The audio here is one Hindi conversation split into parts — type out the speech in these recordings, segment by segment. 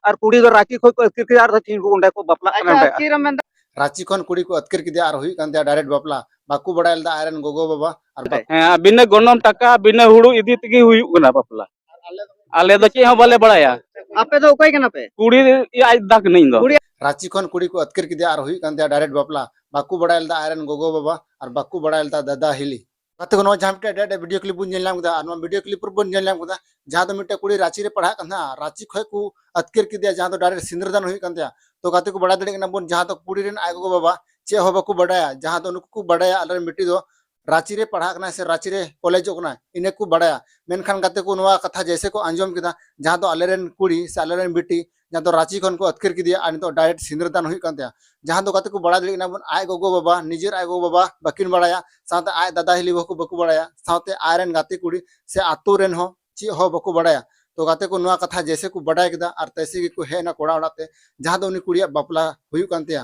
और कुड़ी दो रांची खो को अतकिर यार थीन को उंडे को बपला कनंडे रांची खन कुड़ी को अतकिर किदे आर हुई कांते डायरेक्ट बपला बाकू बड़ायल दा आयरन गोगो बाबा और हां बिना गोनम टका बिना हुड़ू इदी तगी हुई गना बपला आले दो चे हो बाले बड़ाया आपे दो ओकई कना पे कुड़ी आज तक नहीं दो रांची खन कुड़ी को अतकिर किदे आर हुई कांते डायरेक्ट बपला बाकू बड़ायल दा आयरन गोगो बाबा और बाकू बड़ायल दा दादा हिली कते को जहाँ डेट वीडियो क्लिप बन नेलाम कदा और वीडियो क्लिप पर बन नेलाम कदा जहाँ तो मिटे कुड़ी रांची रे पढ़ा कना रांची खय को अतकिर किदे जहाँ तो डायरेक्ट सिंदरदान हुई कांते तो कते को बड़ा दड़े बन जहाँ तो कुड़ी रेन आय गो बाबा चे हो बाकू बड़ाया जहाँ तो उनको बड़ाया अलर मिट्टी दो रांची रे पढ़ा कना से रांची रे कॉलेज कना इने को बड़ाया मेनखान कते को नवा कथा जैसे को अंजम किदा जहाँ तो अलरेन कुड़ी से अलरेन बेटी जहाँ तो रांची खन को अतकिर किदिया और तो डायरेक्ट सिंदरदान हुई कांते जहाँ तो कते को बड़ा दड़े बन आय गो बाबा निजेर आय गो बाबा बकिन बड़ाया साथे आय दादा हिली बको बको बड़ाया साथे आयरन गाते कुड़ी से आतु रेन हो ची हो बको बड़ाया तो गाते को नवा कथा जैसे को बड़ाय किदा और तैसे को हे ना कोड़ा उड़ाते जहाँ तो उनी कुड़िया बापला हुई कांते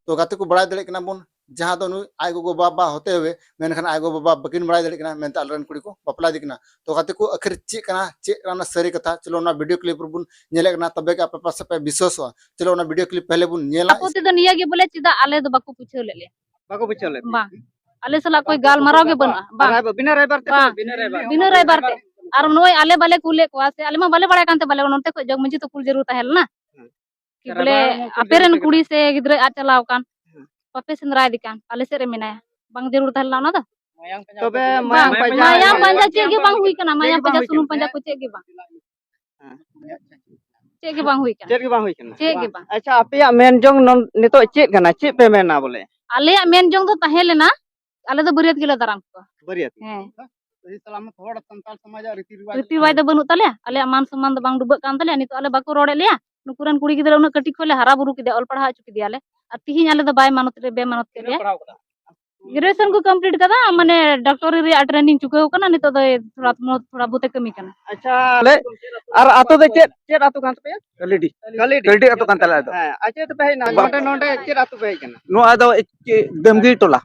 तो गाते को बड़ा दड़े बन जहाँ तो आय गो बाबा होते हुए मेनखान आय गो बाबा बकिन बड़ा दड़े मेनते अलरन कुड़ी को बापला दिकना तो गाते को आखिर चेक सरी कथा चलो ना वीडियो क्लिप बुन नेले कना तबे के आपे पास पे विश्वास चलो ना वीडियो क्लिप पहले बुन नेला आपत्ति तो निया के बोले चिदा आले दो बाकू पूछे ले बाको बिचले बा आले सला कोई गाल माराव के बना बा बिना रायबार ते बिना रायबार ते और नोय आले बाले कुले को से आले मा बाले बड़ा कांते बाले नोते को जग मंजी तो कुल जरूर ताहेल ना कि बोले अपेरन कुड़ी से गिद्रे आ चलाव कान पपे सिंदराय दिकान आले से रे मिनाया बांग जरूर ताहेल ना दा तबे माया पंजा चे के बांग हुई कना माया पंजा सुनु पंजा को चे के बांग चे के बांग हुई कना चेक के बांग हुई कना चे के बांग अच्छा आपे मेन जोंग नितो चेक कना चे पे मेना बोले आले मेन जोंग तो ताहेलेना आले तो बरियत गिला दाराम को बरियत हैं तो सलामत थोड़ा संताल समाज रीति रिवाज दो बनु तले आले मान सम्मान दो बांग डुबक कान तले नितो आले बाको रोड़े लिया नुकुरन कुड़ी गिदरा उन कटी खोले हरा बुरु किदे ऑल पढ़ा चुकी दियाले और तिहिन आले दो बाय मानत रे बे मानत के लिया ग्रेजुएशन को कंप्लीट कदा माने डॉक्टरी रे ट्रेनिंग चुकाव कना नितो दो थोड़ा बहुते कमी कना अच्छा ले और आतो दे चेट आतो कान पे गलीडी आतो कान तले हां अच्छा तो पे ना नोटे नोटे चेट आतो पे कना नो आदो दमगी टोला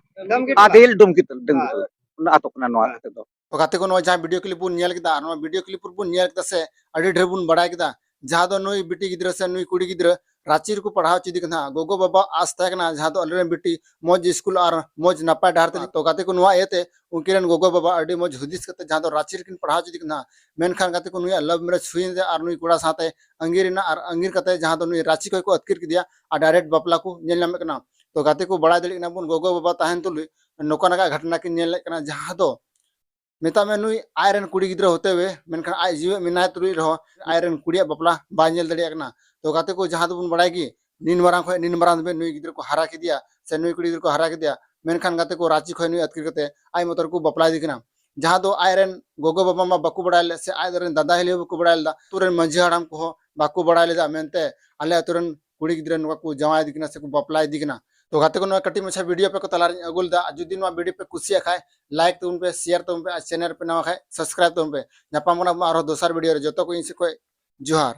आदिल डुमकी दमगी आतो कना नो आते दो तो गाते को जहाँ वीडियो क्लिप बुन नेल किदा वीडियो क्लिप बुन नेल किदा से अड़ी ढेर बुन बड़ाय किदा जहाँ तो नुई बेटी गिद्रा से नुई कुड़ी गिद्रा रांची को पढ़ाव चीदी कना गोगो बाबा आस तकना जहाँ तो अलरेन बेटी मौज स्कूल और मौज नपाय डार तो गाते को नुआ एते उनकिरन गोगो बाबा अड़ी मौज हुदिस कते जहाँ तो रांची किन पढ़ाव चीदी कना मेनखान गाते को नुई लव मैरिज हुई और नुई कुड़ा साथे अंगीरना और अंगीर कते जहाँ तो नुई रांची को अतकिर किदिया और डायरेक्ट बापला को नेल नामे कना तो गाते को बड़ा दड़े बुन गोगो बाबा ताहन तुलुई नोका नका घटना किन नेल कना जहाँ तो मेता में नुई आयरन कुड़ी गिद्रा होते हुए मेनखान आय जीवे मिनाय तुलुई रहो आयरन कुड़िया बापला बांजेल दड़े कना तो गाते को जहाँ तो बुन बड़ाय की नीन मरांग में नुई गिद्रा को हरा किदिया से नुई कुड़ी गिद्रा को हरा किदिया मेनखान गाते को रांची खय नुई अतकिर कते आय मोतर को बापला दिकना जहाँ तो आयरन गोगो बाबा मा बाकू बड़ायल से आय दरन दादा हिली बाकू बड़ायल दा तुरन मंझी हड़ाम को बाकू बड़ायल दा मेनते आले तुरन कुड़ी गिद्रा नुका को जवाय दिकना से को बापला दिकना तो गाते को कटी मछा वीडियो पे को तलार अगुल दा जुदी नो वीडियो पे कुसिया खाए लाइक तुम पे शेयर तुम पे चैनल पे नवा खाए सब्सक्राइब तुम पे नापाम आरो दोसर वीडियो रे जतो को इनसे को जोहार।